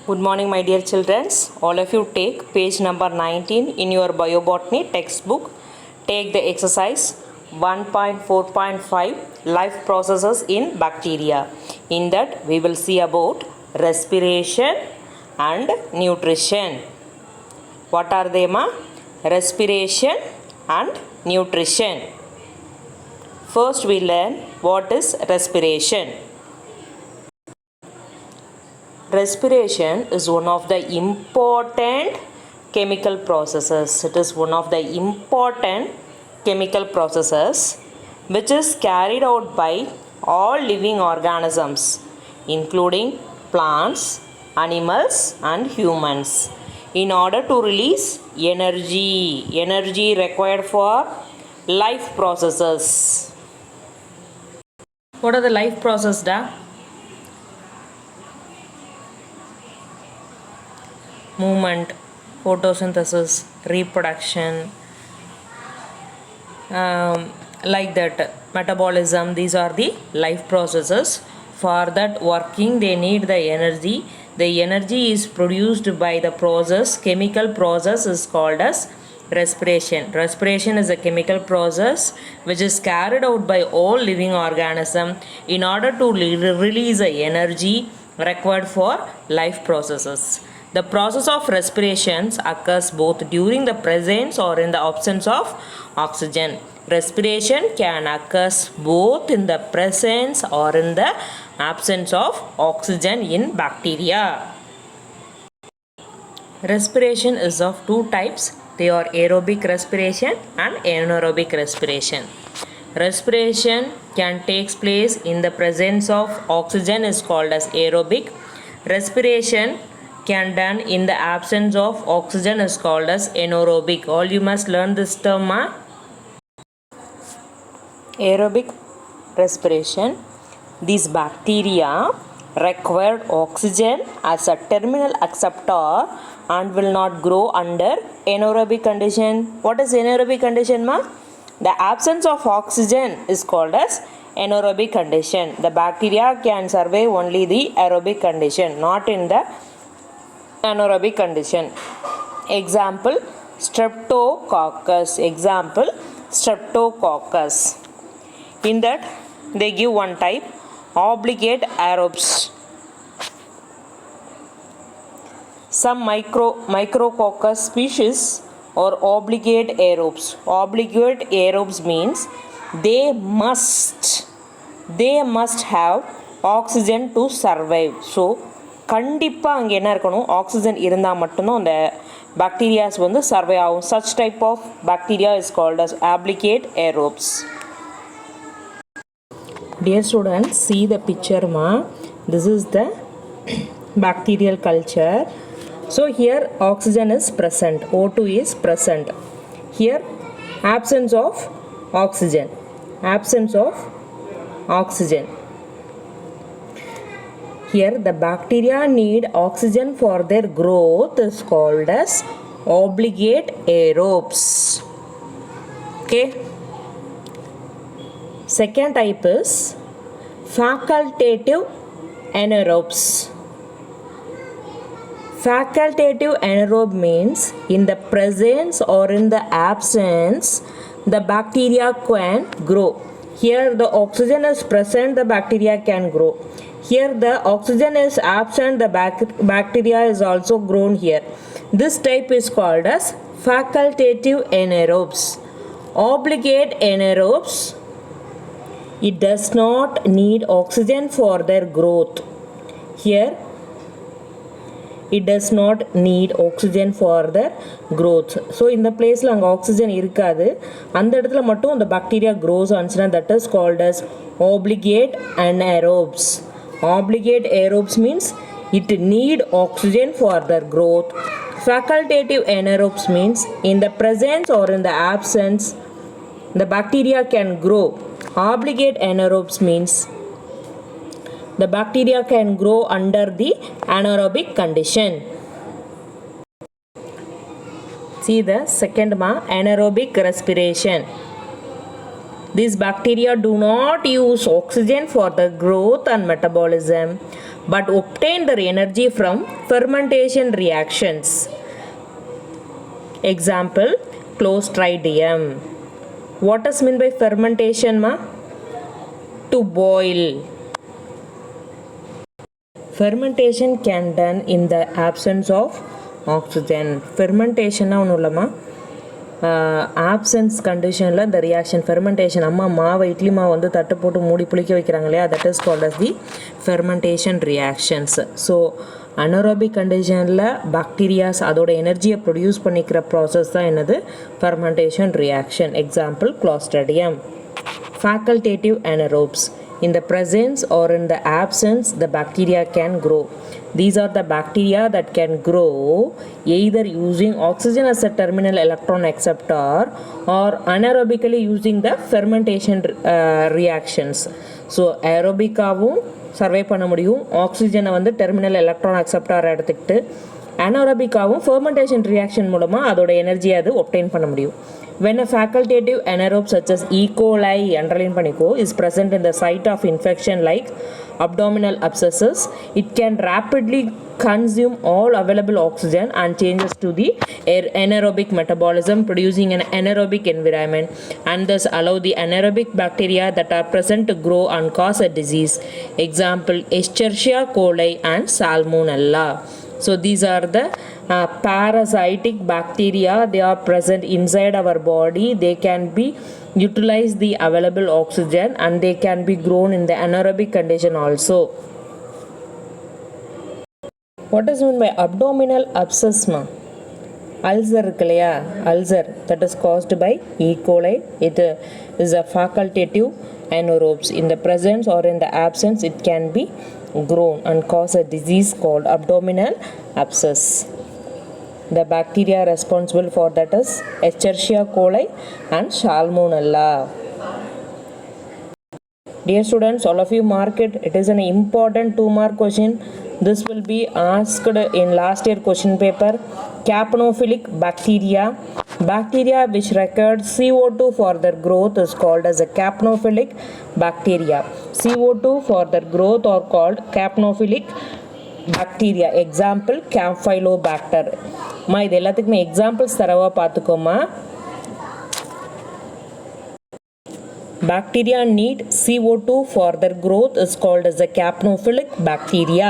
Good morning, my dear children. All of you take page number 19 in your biobotany textbook. Take the exercise 1.4.5 life processes in bacteria. In that, we will see about respiration and nutrition. What are they, ma? Respiration and nutrition. First, we learn what is respiration. Respiration is one of the important chemical processes. It is one of the important chemical processes which is carried out by all living organisms, including plants, animals, and humans, in order to release energy required for life processes. What are the life processes, da? Movement, photosynthesis, reproduction, like that, metabolism. These are the life processes. For that working, they need the energy. The energy is produced by the process. Chemical process is called as respiration. Respiration is a chemical process which is carried out by all living organisms in order to release the energy required for life processes. The process of respiration occurs both during the presence or in the absence of oxygen. Respiration can occur both in the presence or in the absence of oxygen in bacteria. Respiration is of two types. They are aerobic respiration and anaerobic respiration. Respiration can take place in the presence of oxygen is called as aerobic. Respiration can done in the absence of oxygen is called as anaerobic. All you must learn this term. Aerobic respiration. These bacteria require oxygen as a terminal acceptor and will not grow under anaerobic condition. What is anaerobic condition, ma? The absence of oxygen is called as anaerobic condition. The bacteria can survive only the aerobic condition, not in the anaerobic condition. Example, streptococcus. In that, they give one type, obligate aerobes. Some micrococcus species are obligate aerobes. Obligate aerobes means they must have oxygen to survive. So கண்டிப்பாக அங்கே என்ன இருக்கணும், oxygen இருந்தால் மட்டும்தான் அந்த bacterias வந்து survive ஆகும். Such type of bacteria is called as obligate aerobes. Dear students, see the picture, ma. This is the bacterial culture. So here oxygen is present, O2 is present. Here absence of oxygen. Here the bacteria need oxygen for their growth is called as obligate aerobes. Okay. Second type is facultative anaerobes. Facultative anaerobe means in the presence or in the absence the bacteria can grow. Here the oxygen is present, the bacteria can grow. Here the oxygen is absent, the bacteria is also grown here. This type is called as facultative anaerobes. Obligate anaerobes, it does not need oxygen for their growth. Here it does not need oxygen for their growth. So in the place la anga oxygen irukadu, அந்த இடத்துல மட்டும் அந்த bacteria grows ஆச்சுனா that is called as obligate anaerobes. Obligate aerobes means it need oxygen for their growth. Facultative anaerobes means in the presence or in the absence the bacteria can grow. Obligate anaerobes means the bacteria can grow under the anaerobic condition. See the second one, anaerobic respiration. These bacteria do not use oxygen for the growth and metabolism, but obtain their energy from fermentation reactions. Example, Clostridium. What does mean by fermentation, ma? To boil. Fermentation can done in the absence of oxygen. Fermentation ஒன்றும் இல்லைம்மா, options கண்டிஷனில் இந்த reaction fermentation. அம்மா மாவை இட்லி மாவு வந்து தட்டு போட்டு மூடி புளிக்க வைக்கிறாங்க இல்லையா, that is called as the fermentation reactions. So anaerobic கண்டிஷனில் பாக்டீரியாஸ் அதோட எனர்ஜியை ப்ரொடியூஸ் பண்ணிக்கிற ப்ராசஸ் தான் என்னது, fermentation reaction. Example, Clostridium. Facultative anaerobes. In the presence or in the absence, the bacteria can grow. These are the bacteria that can grow either using oxygen as a terminal electron acceptor or anaerobically using the fermentation reactions. So aerobic-ஆவும் சர்வை பண்ண முடியும், ஆக்சிஜனை வந்து terminal electron acceptor எடுத்துக்கிட்டு. அனாரோபிக்காவும் fermentation reaction மூலமாக அதோட எனர்ஜியை அது obtain பண்ண முடியும். When a facultative anaerobe such as E. coli underline paniko is present in the site of infection like abdominal abscesses, it can rapidly consume all available oxygen and changes to the anaerobic metabolism, producing an anaerobic environment, and thus allow the anaerobic bacteria that are present to grow and cause a disease. Example, Escherichia coli and Salmonella. So these are the parasitic bacteria. They are present inside our body. They can be utilize the available oxygen and they can be grown in the anaerobic condition also. What is meant by abdominal abscess, ma? Ulcer இருக்குல்லையா, ulcer that is caused by E. coli. It is a facultative anaerobes. In the presence or in the absence, it can be grown and cause a disease called abdominal abscess. The bacteria responsible for that is Escherichia coli and Salmonella. Dear students, all of you mark it. It is an important 2-mark question. This will be asked in last year question paper. Capnophilic bacteria. Bacteria which record CO2 for their growth is called as a capnophilic bacteria. CO2 for their growth are called capnophilic bacteria. Example, Campylobacter. மா இது எல்லாத்துக்குமே examples தரவா பார்த்துக்கோமா. Bacteria need CO2 for their growth is called as a capnophilic bacteria.